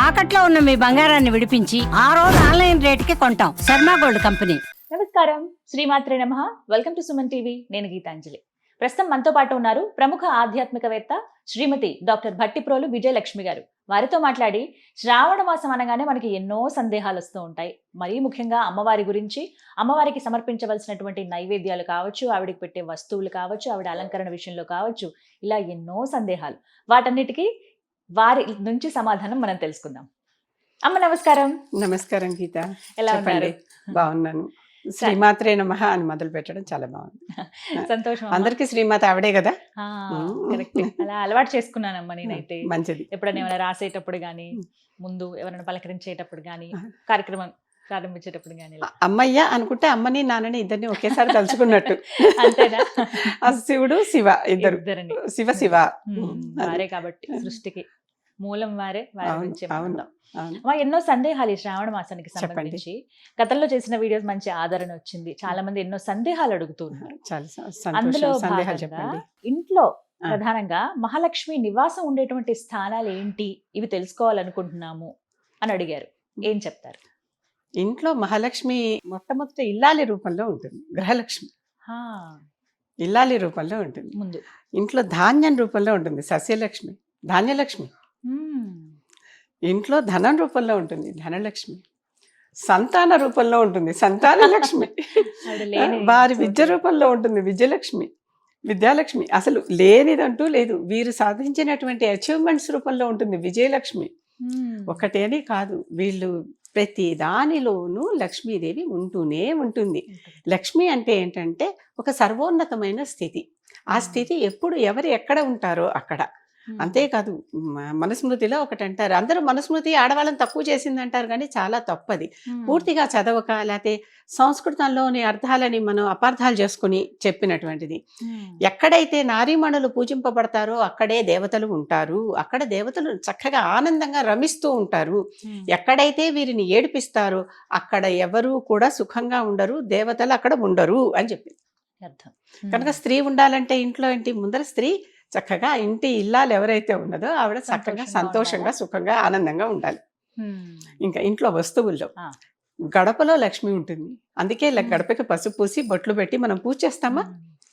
తాకట్లో ఉన్న మీ బంగారాన్ని విడిపించి ఆ రోజు ఆన్లైన్ రేటుకి కొంటాం. Sharma gold company. నమస్కారం, శ్రీమాత్రే నమః. Welcome to Suman TV. నేను గీతాంజలి. ప్రస్తుతం మనతో పాటు ఉన్నారు ప్రముఖ ఆధ్యాత్మికవేత్త శ్రీమతి డాక్టర్ భట్టిప్రోలు విజయలక్ష్మి గారు. వారితో మాట్లాడి శ్రావణ మాసం అనగానే మనకి ఎన్నో సందేహాలు వస్తూ ఉంటాయి. మరీ ముఖ్యంగా అమ్మవారి గురించి, అమ్మవారికి సమర్పించవలసినటువంటి నైవేద్యాలు కావచ్చు, ఆవిడకి పెట్టే వస్తువులు కావచ్చు, ఆవిడ అలంకరణ విషయంలో కావచ్చు, ఇలా ఎన్నో సందేహాలు. వాటన్నిటికీ వారి నుంచి సమాధానం మనం తెలుసుకుందాం. అమ్మ నమస్కారం. నమస్కారం గీత. ఎలా చెప్పండి. ఉన్నారు? బాగున్నాను. శ్రీమాత్రే నమః అని మొదలు పెట్టడం చాలా బాగుంది. సంతోషం. అందరికి శ్రీమాత ఆవిడే కదా. కరెక్ట్. అలా అలవాటు చేసుకున్నానమ్మా నేనైతే. మంచిది. ఎప్పుడైనా ఏమైనా రాసేటప్పుడు గానీ, ముందు ఎవరైనా పలకరించేటప్పుడు గానీ, కార్యక్రమం ప్రారంభించేటప్పుడు గానీ. అమ్మయ్య అనుకుంటే అమ్మని నాన్నని ఇద్దరిని ఒకేసారి తలుచుకున్నట్టు. అంతేనా? ఆ శివుడు శివ ఇద్దరు. ఇద్దరిని. శివ శివ వారే కాబట్టి సృష్టికి మూలం వారే. వారి గురించి అవును. అమ్మా, ఎన్నో సందేహాలు ఈ శ్రావణ మాసానికి సంబంధించి గతంలో చేసిన వీడియోస్ మంచి ఆదరణ వచ్చింది. చాలా మంది ఎన్నో సందేహాలు అడుగుతున్నారు. అందులో సందేహాలు భాగంగా చెప్పండి. ఇంట్లో ప్రధానంగా మహాలక్ష్మి నివాసం ఉండేటువంటి స్థానాలు ఏంటి, ఇవి తెలుసుకోవాలనుకుంటున్నాము అని అడిగారు. ఏం చెప్తారు? ఇంట్లో మహాలక్ష్మి మొట్టమొదట ఇల్లాలి రూపంలో ఉంటుంది. గృహలక్ష్మి ఇల్లాలి రూపంలో ఉంటుంది. ముందు ఇంట్లో ధాన్యం రూపంలో ఉంటుంది. సస్యలక్ష్మి, ధాన్యలక్ష్మి. ఇంట్లో ధనం రూపంలో ఉంటుంది. ధనలక్ష్మి. సంతాన రూపంలో ఉంటుంది. సంతాన లక్ష్మి. వారి విద్య రూపంలో ఉంటుంది. విద్యలక్ష్మి, విద్యాలక్ష్మి. అసలు లేనిదంటూ లేదు. వీరు సాధించినటువంటి అచీవ్మెంట్స్ రూపంలో ఉంటుంది విజయలక్ష్మి. ఒకటే అని కాదు, వీళ్ళు ప్రతి దానిలోనూ లక్ష్మీదేవి ఉంటూనే ఉంటుంది. లక్ష్మి అంటే ఏంటంటే ఒక సర్వోన్నతమైన స్థితి. ఆ స్థితి ఎప్పుడు ఎవరు ఎక్కడ ఉంటారో అక్కడ. అంతేకాదు, మనుస్మృతిలో ఒకటి అంటారు, అందరూ మనుస్మృతి ఆడవాళ్ళని తక్కువ చేసింది అంటారు, కానీ చాలా తప్పది. పూర్తిగా చదవక లేకపోతే సంస్కృతంలోని అర్థాలని మనం అపార్థాలు చేసుకుని చెప్పినటువంటిది. ఎక్కడైతే నారీమణులు పూజింపబడతారో అక్కడే దేవతలు ఉంటారు. అక్కడ దేవతలు చక్కగా ఆనందంగా రమిస్తూ ఉంటారు. ఎక్కడైతే వీరిని ఏడిపిస్తారో అక్కడ ఎవరూ కూడా సుఖంగా ఉండరు, దేవతలు అక్కడ ఉండరు అని చెప్పింది. కనుక స్త్రీ ఉండాలంటే ఇంట్లో ఏంటి, ముందర స్త్రీ చక్కగా ఇంటి ఇల్లాలు ఎవరైతే ఉన్నదో ఆవిడ చక్కగా సంతోషంగా సుఖంగా ఆనందంగా ఉండాలి. ఇంకా ఇంట్లో వస్తువుల్లో గడపలో లక్ష్మి ఉంటుంది. అందుకే గడపకి పసుపు పూసి బొట్లు పెట్టి మనం పూజ చేస్తామా?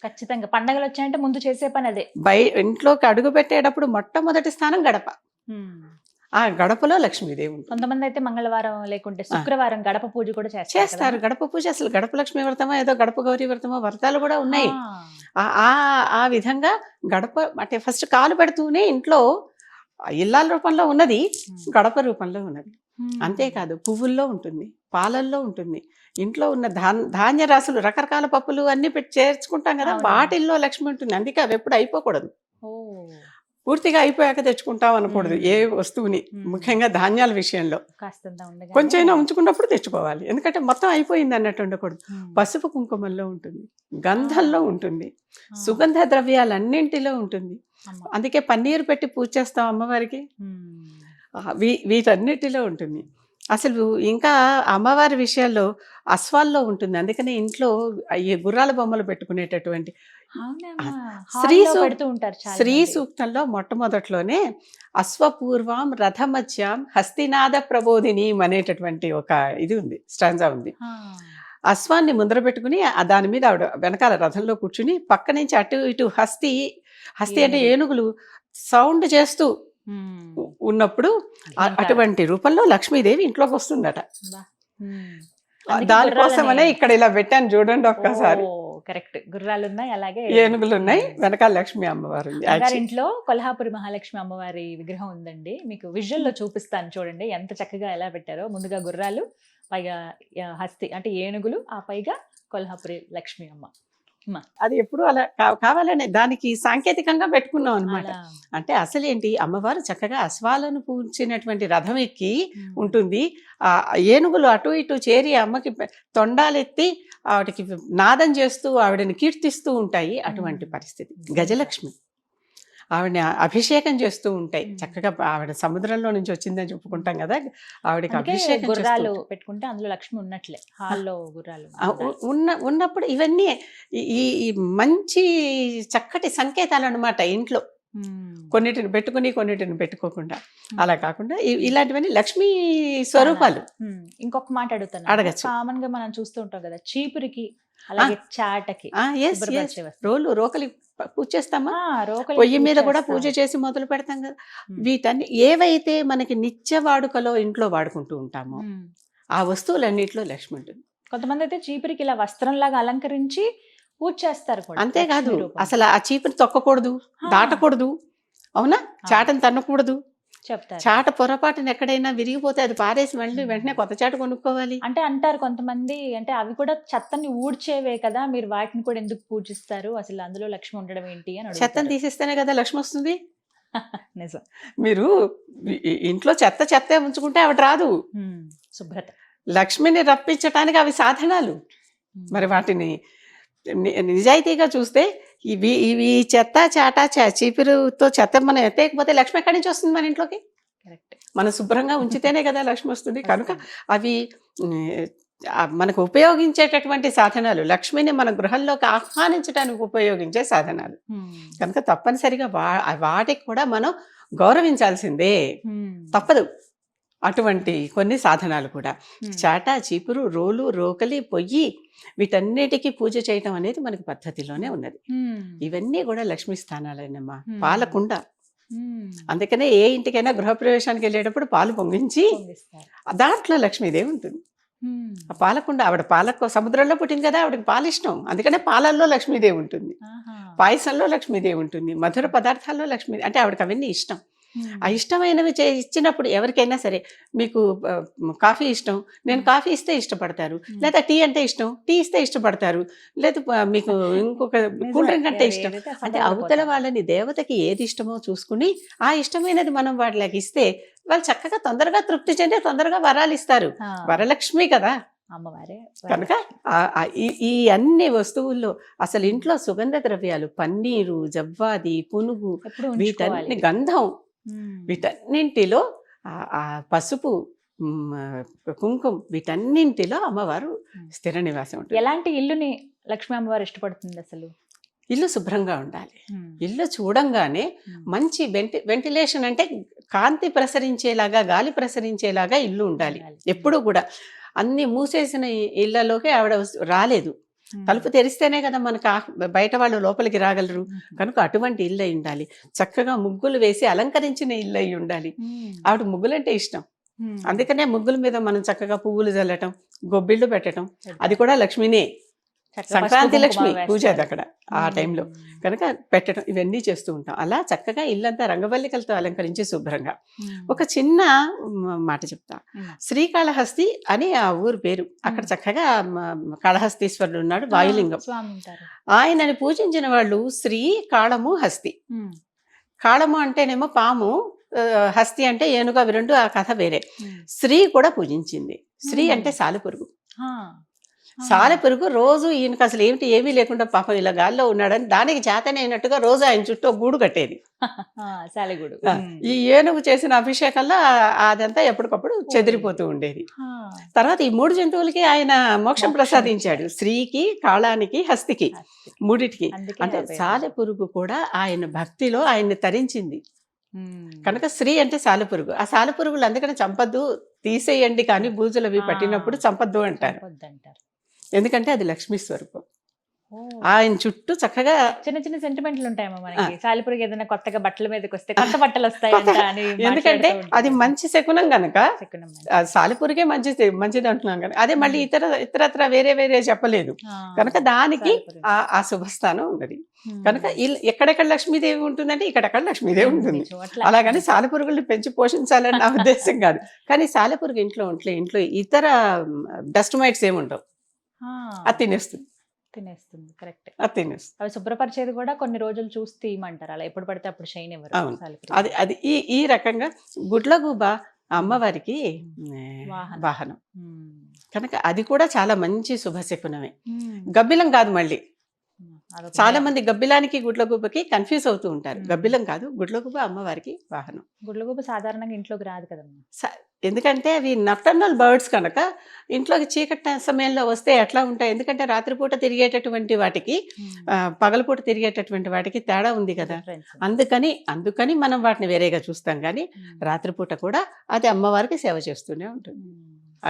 ఖచ్చితంగా. పండగలు వచ్చాయంటే ముందు చేసే పని అదే. ఇంట్లోకి అడుగు పెట్టేటప్పుడు మొట్టమొదటి స్థానం గడప. ఆ గడపలో లక్ష్మీదేవి ఉంటుంది. కొంతమంది అయితే మంగళవారం లేకుంటే శుక్రవారం గడప పూజ కూడా చేస్తారు. గడప పూజ అసలు గడప లక్ష్మి వ్రతమో ఏదో గడప గౌరీ వ్రతమో వ్రతాలు కూడా ఉన్నాయి. ఆ విధంగా గడప అంటే ఫస్ట్ కాలు పెడుతూనే ఇంట్లో ఇల్లాల రూపంలో ఉన్నది, గడప రూపంలో ఉన్నది. అంతేకాదు పువ్వుల్లో ఉంటుంది, పాలల్లో ఉంటుంది. ఇంట్లో ఉన్న ధాన్య రాసులు, రకరకాల పప్పులు అన్ని పెట్టి చేర్చుకుంటాం కదా, వాటిల్లో లక్ష్మి ఉంటుంది. అందుకే అవి ఎప్పుడు అయిపోకూడదు. పూర్తిగా అయిపోయాక తెచ్చుకుంటాం అనకూడదు ఏ వస్తువుని, ముఖ్యంగా ధాన్యాల విషయంలో. కొంచెం ఉంచుకున్నప్పుడు తెచ్చుకోవాలి, ఎందుకంటే మొత్తం అయిపోయింది అన్నట్టు ఉండకూడదు. పసుపు కుంకుమల్లో ఉంటుంది, గంధంలో ఉంటుంది, సుగంధ ద్రవ్యాలన్నింటిలో ఉంటుంది. అందుకే పన్నీరు పెట్టి పూజ చేస్తాం అమ్మవారికి. వీటన్నిటిలో ఉంటుంది. అసలు ఇంకా అమ్మవారి విషయాల్లో అశ్వాల్లో ఉంటుంది. అందుకనే ఇంట్లో ఈ గుర్రాల బొమ్మలు పెట్టుకునేటటువంటి శ్రీ సూక్తంలో మొట్టమొదట్లోనే అశ్వపూర్వం రథమధ్యాం హస్తినాద ప్రబోధిని అనేటటువంటి ఒక ఇది ఉంది, స్టాంజా ఉంది. అశ్వాన్ని ముందర పెట్టుకుని దాని మీద ఆవిడ వెనకాల రథంలో కూర్చుని పక్క నుంచి అటు ఇటు హస్తి అంటే ఏనుగులు సౌండ్ చేస్తూ ఉన్నప్పుడు అటువంటి రూపంలో లక్ష్మీదేవి ఇంట్లోకి వస్తుందట. దానికోసమనే ఇక్కడ ఇలా పెట్టాను చూడండి ఒక్కసారి. కరెక్ట్. గుర్రాలు ఉన్నాయి, అలాగే ఏనుగులు ఉన్నాయి, వెనకాల లక్ష్మీ అమ్మవారు ఉంది. ఇంట్లో కొల్హాపురి మహాలక్ష్మి అమ్మవారి విగ్రహం ఉందండి, మీకు విజువల్ లో చూపిస్తాను చూడండి ఎంత చక్కగా ఎలా పెట్టారో. ముందుగా గుర్రాలు, పైగా హస్తి అంటే ఏనుగులు, ఆ పైగా కొల్హాపురి లక్ష్మీ అమ్మ. అది ఎప్పుడు అలా కావాలనే దానికి సాంకేతికంగా పెట్టుకున్నాం అనమాట. అంటే అసలు ఏంటి, అమ్మవారు చక్కగా అశ్వాలను పూజించినటువంటి రథం ఎక్కి ఉంటుంది. ఆ ఏనుగులు అటు ఇటు చేరి అమ్మకి తొండాలెత్తి ఆవిడకి నాదం చేస్తూ ఆవిడని కీర్తిస్తూ ఉంటాయి. అటువంటి పరిస్థితి గజలక్ష్మి. ఆవిడని అభిషేకం చేస్తూ ఉంటాయి. చక్కగా ఆవిడ సముద్రంలో నుంచి వచ్చిందని చెప్పుకుంటాం కదా, ఆవిడకి అభిషేకం గుర్రాలు పెట్టుకుంటే అందులో లక్ష్మి ఉన్నట్లే. హాల్లో గుర్రాలు ఉన్నప్పుడు ఇవన్నీ ఈ మంచి చక్కటి సంకేతాలు అన్నమాట ఇంట్లో. కొన్నిటిని పెట్టుకుని కొన్నిటిని పెట్టుకోకుండా. అలా కాకుండా ఇలాంటివన్నీ లక్ష్మీ స్వరూపాలు. ఇంకొక మాట అడుగుతాను. అడగచ్చు. కామన్ గా మనం చూస్తూ ఉంటాం కదా, చీపురికి అలాగే చాటకి శుభ్రపరిచే వస్తువులు. రోలు రోకలి పూజ చేస్తామా, రోకలి పొయ్యి మీద పూజ కూడా చేస్తాం. పూజ చేసి మొదలు పెడతాం కదా. ఉమ్. వీటన్ని ఏవైతే మనకి నిత్య వాడుకలో ఇంట్లో వాడుకుంటూ ఉంటామో ఉమ్. ఆ వస్తువులన్నిటిలో లక్ష్మి ఉంటుంది. కొంతమంది అయితే చీపురికి ఇలా వస్త్రంలాగా అలంకరించి పూజ చేస్తారు కూడా. అంతేకాదు, లక్ష్మీ రూపంలో. అసలు ఆ చీపుని తొక్కకూడదు, ఆ. దాటకూడదు, అవునా, చాటను తన్నకూడదు. చెప్తారు. చాట పొరపాటున ఎక్కడైనా విరిగిపోతే అది పారేసి మళ్ళీ వెంటనే కొత్త చాట కొనుక్కోవాలి. అంటే అంటారు కొంతమంది, అంటే అవి కూడా చెత్తని ఊడ్చేవే కదా, మీరు వాటిని కూడా ఎందుకు పూజిస్తారు, అసలు అందులో లక్ష్మి ఉండడం ఏంటి అని చెత్తను అడుగుతారు. తీసేస్తేనే కదా లక్ష్మి వస్తుంది. నిజం. మీరు ఇంట్లో చెత్తే ఉంచుకుంటే ఆవిడ రాదు. శుభ్రత. లక్ష్మిని రప్పించటానికి అవి సాధనాలు. మరి వాటిని నిజాయితీగా చూస్తే ఇవి చెత్త చాట చీపురుతో చెత్త మనం ఎత్తేయకపోతే లక్ష్మి ఎక్కడి నుంచి వస్తుంది మన ఇంట్లోకి? కరెక్ట్. మనం శుభ్రంగా ఉంచితేనే కదా లక్ష్మి వస్తుంది. కనుక అవి మనకు ఉపయోగించేటటువంటి సాధనాలు, లక్ష్మిని మన గృహంలోకి ఆహ్వానించడానికి ఉపయోగించే సాధనాలు. కనుక తప్పనిసరిగా వాటికి కూడా మనం గౌరవించాల్సిందే, తప్పదు. అటువంటి కొన్ని సాధనాలు కూడా చాట, చీపురు, రోలు, రోకలి, పొయ్యి, వీటన్నిటికీ పూజ చేయటం అనేది మనకి పద్ధతిలోనే ఉన్నది. ఇవన్నీ కూడా లక్ష్మీ స్థానాలేనమ్మా. పాలకుండ, అందుకనే ఏ ఇంటికైనా గృహప్రవేశానికి వెళ్ళేటప్పుడు పాలు పొంగించి దాంట్లో లక్ష్మీదేవి ఉంటుంది. ఆ పాలకుండ, ఆవిడ సముద్రంలో పుట్టింది కదా, ఆవిడకి పాలు ఇష్టం, అందుకనే పాలల్లో లక్ష్మీదేవి ఉంటుంది, పాయసంలో లక్ష్మీదేవి ఉంటుంది, మధుర పదార్థాల్లో లక్ష్మీ, అంటే ఆవిడకి అవన్నీ ఇష్టం. ఆ ఇష్టమైనవి ఇచ్చినప్పుడు ఎవరికైనా సరే, మీకు కాఫీ ఇష్టం, నేను కాఫీ ఇస్తే ఇష్టపడతారు, లేదా టీ అంటే ఇష్టం, టీ ఇస్తే ఇష్టపడతారు, లేదా మీకు ఇంకొక కూల్ డ్రింక్ అంటే ఇష్టం. అంటే అవతల వాళ్ళని దేవతకి ఏది ఇష్టమో చూసుకుని ఆ ఇష్టమైనది మనం వాళ్ళకి ఇస్తే వాళ్ళు చక్కగా తొందరగా తృప్తి చెంది తొందరగా వరాలు ఇస్తారు. వరలక్ష్మి కదా అమ్మవారే. కనుక ఈ అన్ని వస్తువుల్లో అసలు ఇంట్లో సుగంధ ద్రవ్యాలు, పన్నీరు, జవ్వాది, పునుగు, వీటన్ని గంధం, వీటన్నింటిలో ఆ పసుపు, కుంకుమ, వీటన్నింటిలో అమ్మవారు స్థిర నివాసం ఉంటుంది. ఎలాంటి ఇల్లుని లక్ష్మీ అమ్మవారు ఇష్టపడుతుంది అసలు? ఇల్లు శుభ్రంగా ఉండాలి. ఇల్లు చూడంగానే మంచి వెంటిలేషన్, అంటే కాంతి ప్రసరించేలాగా, గాలి ప్రసరించేలాగా ఇల్లు ఉండాలి. ఎప్పుడూ కూడా అన్ని మూసేసిన ఇళ్లలోకి ఆవిడ రాలేదు. తలుపు తెరిస్తేనే కదా మనకు బయట వాళ్ళు లోపలికి రాగలరు. కనుక అటువంటి ఇల్లు అయి ఉండాలి. చక్కగా ముగ్గులు వేసి అలంకరించిన ఇల్లు అయి ఉండాలి. ఆవిడ ముగ్గులంటే ఇష్టం, అందుకనే ముగ్గుల మీద మనం చక్కగా పువ్వులు చల్లటం, గొబ్బిళ్ళు పెట్టడం, అది కూడా లక్ష్మినే. సంక్రాంతి లక్ష్మి పూజ అది అక్కడ ఆ టైంలో, కనుక పెట్టడం, ఇవన్నీ చేస్తూ ఉంటాం. అలా చక్కగా ఇల్లంతా రంగవల్లికలతో అలంకరించి శుభ్రంగా. ఒక చిన్న మాట చెప్తా. శ్రీకాళహస్తి అని ఆ ఊరు పేరు. అక్కడ చక్కగా కాళహస్తీశ్వరుడు ఉన్నాడు, వాయులింగం. ఆయనని పూజించిన వాళ్ళు శ్రీ కాళము హస్తి. కాళము అంటేనేమో పాము, హస్తి అంటే ఏనుగు, అవి రెండు ఆ కథ వేరే. శ్రీ కూడా పూజించింది. శ్రీ అంటే సాలెపురుగు. సాలెపురుగు రోజు ఈయనకు అసలు ఏమీ లేకుండా పాపం ఇలా గాల్లో ఉన్నాడని దానికి చేతనైనట్టుగా రోజు ఆయన చుట్టూ గూడు కట్టేది. ఈ ఏనుగు చేసిన అభిషేకంలో అదంతా ఎప్పటికప్పుడు చెదిరిపోతూ ఉండేది. తర్వాత ఈ 3 జంతువులకి ఆయన మోక్షం ప్రసాదించాడు, శ్రీకి, కాళానికి, హస్తికి, మూడిటికి. అంటే సాలెపురుగు కూడా ఆయన భక్తిలో ఆయన్ని తరించింది. కనుక శ్రీ అంటే సాలెపురుగు. ఆ సాలెపురుగులు అందుకని చంపద్దు, తీసేయండి, కానీ బూజులు అవి పట్టినప్పుడు చంపద్దు అంటారు. ఎందుకంటే అది లక్ష్మీ స్వరూపం. ఆయన చుట్టూ చక్కగా చిన్న చిన్న సెంటిమెంట్లు ఉంటాయేమో మనకి. సాలెపురుగు ఏదైనా కొత్తగా బట్టల మీదకి వస్తే కొత్త బట్టలు వస్తాయి, ఎందుకంటే అది మంచి శకునం గనక సాలెపురుగే మంచిది అంటున్నాం కనుక. అదే మళ్ళీ ఇతరత్ర వేరే చెప్పలేదు కనుక దానికి ఆ శుభస్థానం ఉన్నది. కనుక ఎక్కడెక్కడ లక్ష్మీదేవి ఉంటుందంటే ఇక్కడెక్కడ లక్ష్మీదేవి ఉంటుంది. అలాగని సాలెపురుగుల్ని పెంచి పోషించాలని నా ఉద్దేశం కాదు. కానీ సాలెపురుగు ఇంట్లో ఇతర డస్ట్ మైట్స్ ఏముండవు, అది తినేస్తుంది. కరెక్ట్. అది తినేస్తుంది. అవి శుభ్రపరిచేది కూడా కొన్ని రోజులు చూసి తీయమంటారు, అలా ఎప్పుడు పడితే అప్పుడు షైన్ ఎవరు. అది ఈ రకంగా గుడ్లగూబ అమ్మవారికి వాహనం కనుక అది కూడా చాలా మంచి శుభశకునమే. గబ్బిలం కాదు, మళ్ళీ చాలా మంది గబ్బిలానికి గుడ్లగూబకి కన్ఫ్యూజ్ అవుతూ ఉంటారు. గబ్బిలం కాదు, గుడ్లగూబ అమ్మవారికి వాహనం. గుడ్లగూబ సాధారణంగా ఇంట్లోకి రాదు కదమ్మా. ఎందుకంటే అవి నక్టర్నల్ బర్డ్స్ కనుక ఇంట్లోకి చీకటి సమయంలో వస్తే ఎట్లా ఉంటాయి, ఎందుకంటే రాత్రిపూట తిరిగేటటువంటి వాటికి పగలపూట తిరిగేటటువంటి వాటికి తేడా ఉంది కదా. అందుకని మనం వాటిని వేరేగా చూస్తాం, కానీ రాత్రిపూట కూడా అది అమ్మవారికి సేవ చేస్తూనే ఉంటుంది.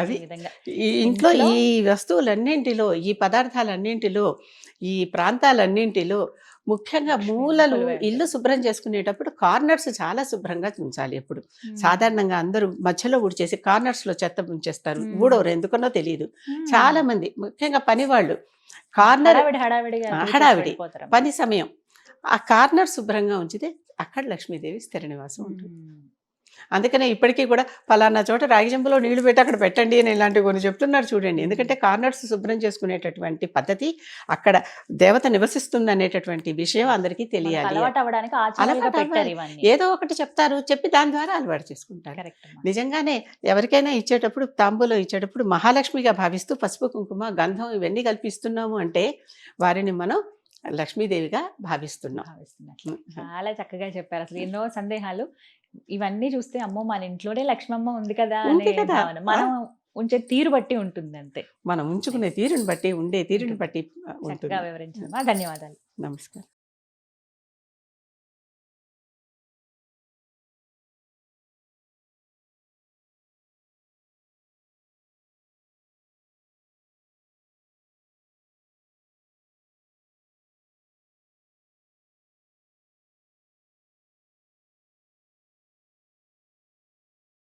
అది ఈ ఇంట్లో ఈ వస్తువులన్నింటిలో, ఈ పదార్థాలన్నింటిలో, ఈ ప్రాంతాలన్నింటిలో ముఖ్యంగా మూలలు ఇల్లు శుభ్రం చేసుకునేటప్పుడు కార్నర్స్ చాలా శుభ్రంగా ఉంచాలి. ఎప్పుడు సాధారణంగా అందరూ మధ్యలో ఊడ్చేసి కార్నర్స్ లో చెత్త ఉంచేస్తారు, ఊడవరు ఎందుకనో తెలియదు. చాలా మంది ముఖ్యంగా పని వాళ్ళు కార్నర్ హడావిడి పని సమయం ఆ కార్నర్ శుభ్రంగా ఉంచితే అక్కడ లక్ష్మీదేవి స్థిర నివాసం ఉంటుంది. అందుకనే ఇప్పటికీ కూడా ఫలానా చోట రాగి చెంబులో నీళ్లు పెట్టి అక్కడ పెట్టండి అని ఇలాంటివి కొన్ని చెప్తున్నారు చూడండి. ఎందుకంటే కార్నర్స్ శుభ్రం చేసుకునేటటువంటి పద్ధతి, అక్కడ దేవత నివసిస్తుంది అనేటటువంటి విషయం అందరికీ తెలియాలి. ఏదో ఒకటి చెప్తారు, చెప్పి దాని ద్వారా అలవాటు చేసుకుంటారు. నిజంగానే ఎవరికైనా ఇచ్చేటప్పుడు, తాంబూలో ఇచ్చేటప్పుడు మహాలక్ష్మిగా భావిస్తూ పసుపు కుంకుమ గంధం ఇవన్నీ కల్పిస్తున్నాము అంటే వారిని మనం లక్ష్మీదేవిగా భావిస్తున్నాం. చాలా చక్కగా చెప్పారు. అసలు ఎన్నో సందేహాలు ఇవన్నీ చూస్తే అమ్మో మన ఇంట్లోనే లక్ష్మమ్మ ఉంది కదా అనే మనం ఉంచే తీరు బట్టి ఉంటుంది. అంతే, మనం ఉంచుకునే తీరుని బట్టి, ఉండే తీరుని బట్టి ఉంటుంది. వివరించమ్మా. ధన్యవాదాలు. నమస్కారం.